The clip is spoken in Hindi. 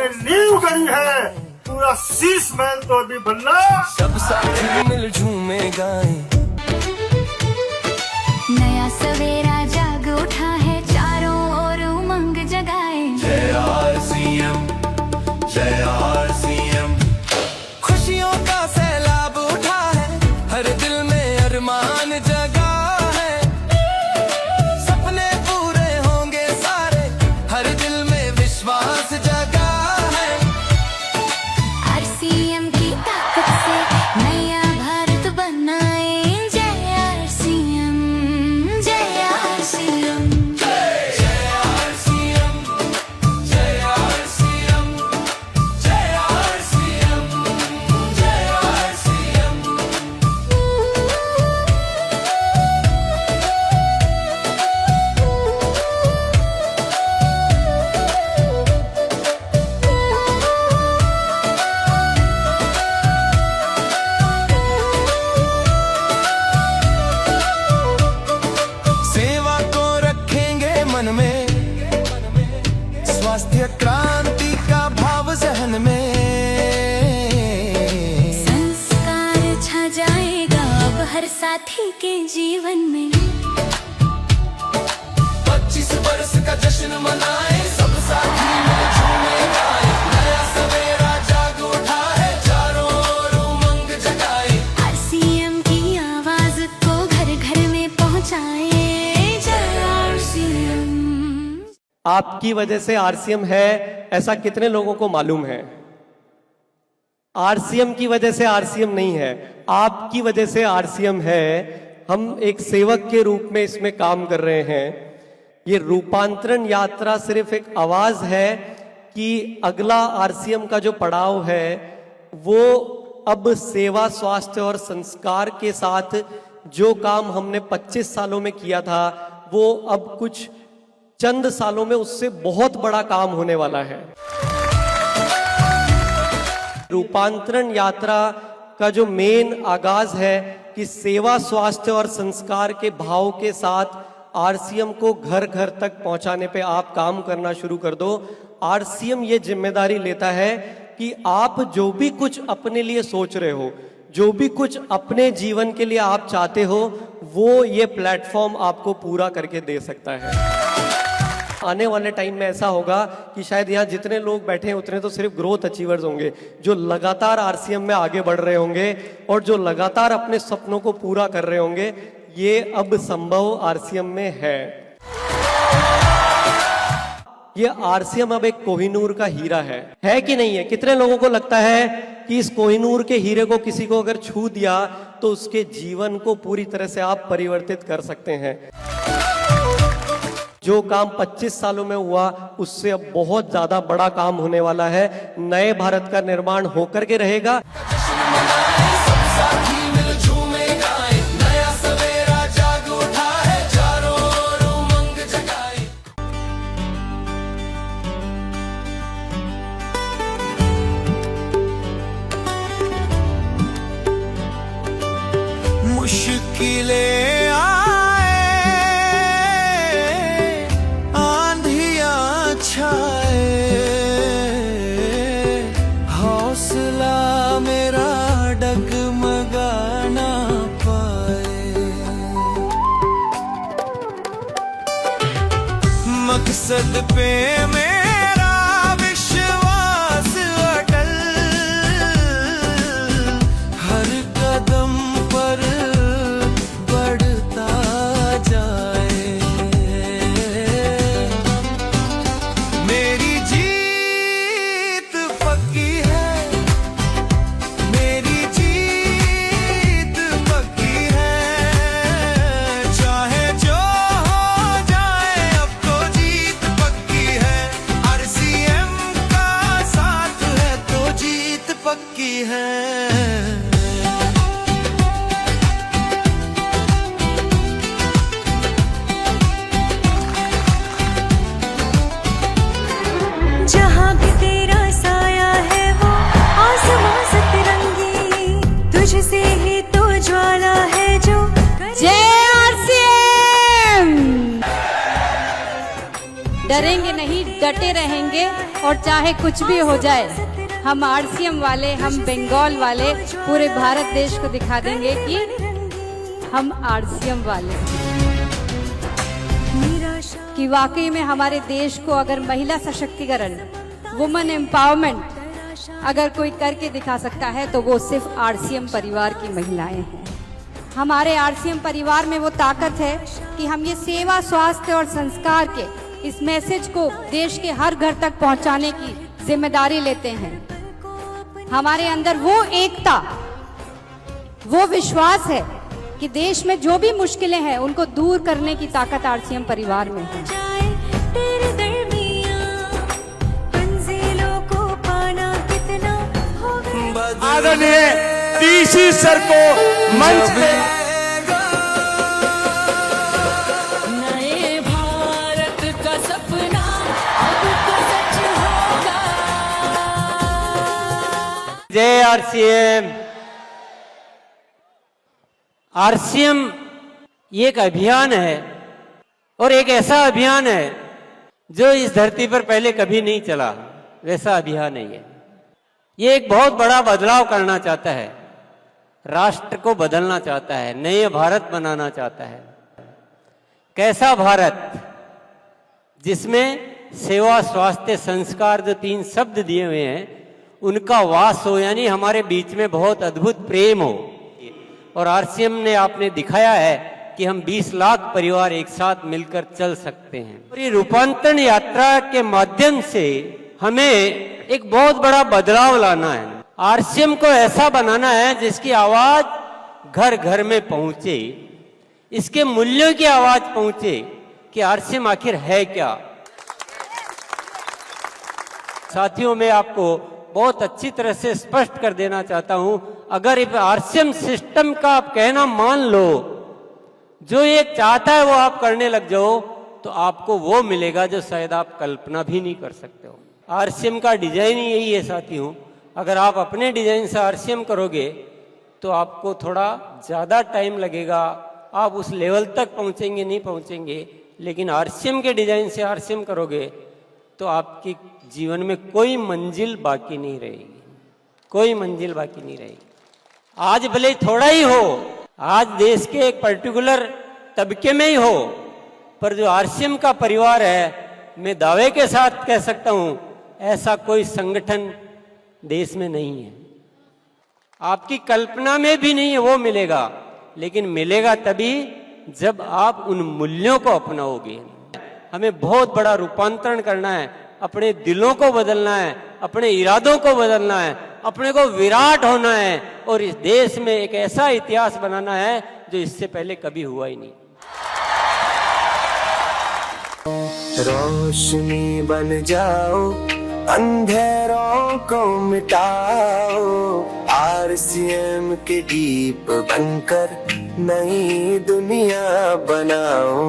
ने नींव गड़ी है, पूरा शीश महल तो अभी बनना। सब साथी मिल झूमे गाएं, नया सवेरा जाग उठा है, चारों ओर उमंग जगाए। जय आरसीएम, जय आरसीएम। खुशियों का सैलाब उठा है, हर दिल में अरमान जगा है। सपने पूरे होंगे सारे, हर दिल में विश्वास जगा है। आरसीएम की ताकत से नया भारत बनाए। जय आरसीएम, जय आरसीएम। जय आरसीएम, जय आरसीएम, जय आरसीएम, जय आरसीएम। सेवा को रखेंगे मन में, स्वास्थ्य क्रांति का भाव जहन में। संस्कार छा जाएगा अब हर साथी के जीवन में। 25 वर्ष का जश्न मनाए, सब साथी मिल झूमे गाए। नया सवेरा जाग उठा है, चारों ओर उमंग जगाए। आरसीएम की आवाज को घर घर में पहुंचाए। जय आरसीएम। आपकी वजह से आरसीएम है, ऐसा कितने लोगों को मालूम है? आरसीएम की वजह से आरसीएम नहीं है, आपकी वजह से आरसीएम है। हम एक सेवक के रूप में इसमें काम कर रहे हैं। ये रूपांतरण यात्रा सिर्फ एक आवाज है कि अगला आरसीएम का जो पड़ाव है वो अब सेवा, स्वास्थ्य और संस्कार के साथ जो काम हमने 25 सालों में किया था वो अब कुछ चंद सालों में उससे बहुत बड़ा काम होने वाला है। रूपांतरण यात्रा का जो मेन आगाज है कि सेवा, स्वास्थ्य और संस्कार के भाव के साथ आरसीएम को घर घर तक पहुंचाने पे आप काम करना शुरू कर दो। आरसीएम ये जिम्मेदारी लेता है कि आप जो भी कुछ अपने लिए सोच रहे हो, जो भी कुछ अपने जीवन के लिए आप चाहते हो, वो ये प्लेटफॉर्म आपको पूरा करके दे सकता है। आने वाले टाइम में ऐसा होगा कि शायद यहाँ जितने लोग बैठे हैं उतने तो सिर्फ ग्रोथ अचीवर्स होंगे, जो लगातार आरसीएम में आगे बढ़ रहे होंगे और जो लगातार अपने सपनों को पूरा कर रहे होंगे। ये अब संभव आरसीएम में है। ये आरसीएम अब एक कोहिनूर का हीरा है कि नहीं है? कितने लोगों को लगता है कि इस कोहिनूर के हीरे को किसी को अगर छू दिया तो उसके जीवन को पूरी तरह से आप परिवर्तित कर सकते हैं? जो काम 25 सालों में हुआ उससे अब बहुत ज्यादा बड़ा काम होने वाला है। नए भारत का निर्माण होकर के रहेगा। सब साथी मिल झूमे गाए, नया सवेरा जाग उठा है, चारों ओर उमंग जगाए। मुश्किलें आए, आंधियां छाए, हौसला मेरा डगमगा ना पाए। मकसद पे मेरा विश्वास अटल, हर कदम पर बढ़ता जाए। मेरी जीत पक्की है, मेरी जीत पक्की है। चाहे जो हो जाए अब तो जीत पक्की है। आरसीएम का साथ है तो जीत पक्की है। जहाँ भी तेरा साया है वो आसमां सतरंगी, तुझसे ही तो ज्वाला है जो। जय आरसीएम। डरेंगे नहीं, डटे रहेंगे और चाहे कुछ भी हो जाए, हम आरसीएम वाले, हम बंगाल वाले पूरे भारत देश को दिखा देंगे कि हम आरसीएम वाले, कि वाकई में हमारे देश को अगर महिला सशक्तिकरण, वुमेन एम्पावरमेंट अगर कोई करके दिखा सकता है तो वो सिर्फ आरसीएम परिवार की महिलाएं हैं। हमारे आरसीएम परिवार में वो ताकत है कि हम ये सेवा, स्वास्थ्य और संस्कार के इस मैसेज को देश के हर घर तक पहुंचाने की जिम्मेदारी लेते हैं। हमारे अंदर वो एकता, वो विश्वास है कि देश में जो भी मुश्किलें हैं उनको दूर करने की ताकत आरसीएम परिवार में है। जाए तेरे दरमियां, मंजिलों को पाना कितना होगा। आदरणीय डीसी सर को मंच पे नए भारत का सपना अब तो सच होगा। जय आरसीएम। आरसीएम ये एक अभियान है और एक ऐसा अभियान है जो इस धरती पर पहले कभी नहीं चला, वैसा अभियान है ये एक बहुत बड़ा बदलाव करना चाहता है, राष्ट्र को बदलना चाहता है, नए भारत बनाना चाहता है। कैसा भारत जिसमें सेवा, स्वास्थ्य, संस्कार जो 3 शब्द दिए हुए हैं उनका वास हो, यानी हमारे बीच में बहुत अद्भुत प्रेम हो। और आरसीएम ने आपने दिखाया है कि हम 20 लाख परिवार एक साथ मिलकर चल सकते हैं। और ये रूपांतरण यात्रा के माध्यम से हमें एक बहुत बड़ा बदलाव लाना है। आरसीएम को ऐसा बनाना है जिसकी आवाज घर घर में पहुंचे, इसके मूल्यों की आवाज पहुंचे कि आरसीएम आखिर है क्या। साथियों, मैं आपको बहुत अच्छी तरह से स्पष्ट कर देना चाहता हूं, अगर इस आरसीएम सिस्टम का आप कहना मान लो, जो ये चाहता है वो आप करने लग जाओ, तो आपको वो मिलेगा जो शायद आप कल्पना भी नहीं कर सकते हो। आरसीएम का डिजाइन ही यही है साथियों। अगर आप अपने डिजाइन से आरसीएम करोगे तो आपको थोड़ा ज्यादा टाइम लगेगा, आप उस लेवल तक पहुंचेंगे नहीं पहुंचेंगे, लेकिन आरसीएम के डिजाइन से आरसीएम करोगे तो आपकी जीवन में कोई मंजिल बाकी नहीं रहेगी, कोई मंजिल बाकी नहीं रहेगी। आज भले थोड़ा ही हो, आज देश के एक पर्टिकुलर तबके में ही हो, पर जो आरसीएम का परिवार है, मैं दावे के साथ कह सकता हूं ऐसा कोई संगठन देश में नहीं है, आपकी कल्पना में भी नहीं है वो मिलेगा, लेकिन मिलेगा तभी जब आप उन मूल्यों को अपनाओगे। हमें बहुत बड़ा रूपांतरण करना है, अपने दिलों को बदलना है, अपने इरादों को बदलना है, अपने को विराट होना है और इस देश में एक ऐसा इतिहास बनाना है जो इससे पहले कभी हुआ ही नहीं। रोशनी बन जाओ, अंधेरों को मिटाओ, आरसीएम के दीप बनकर नई दुनिया बनाओ।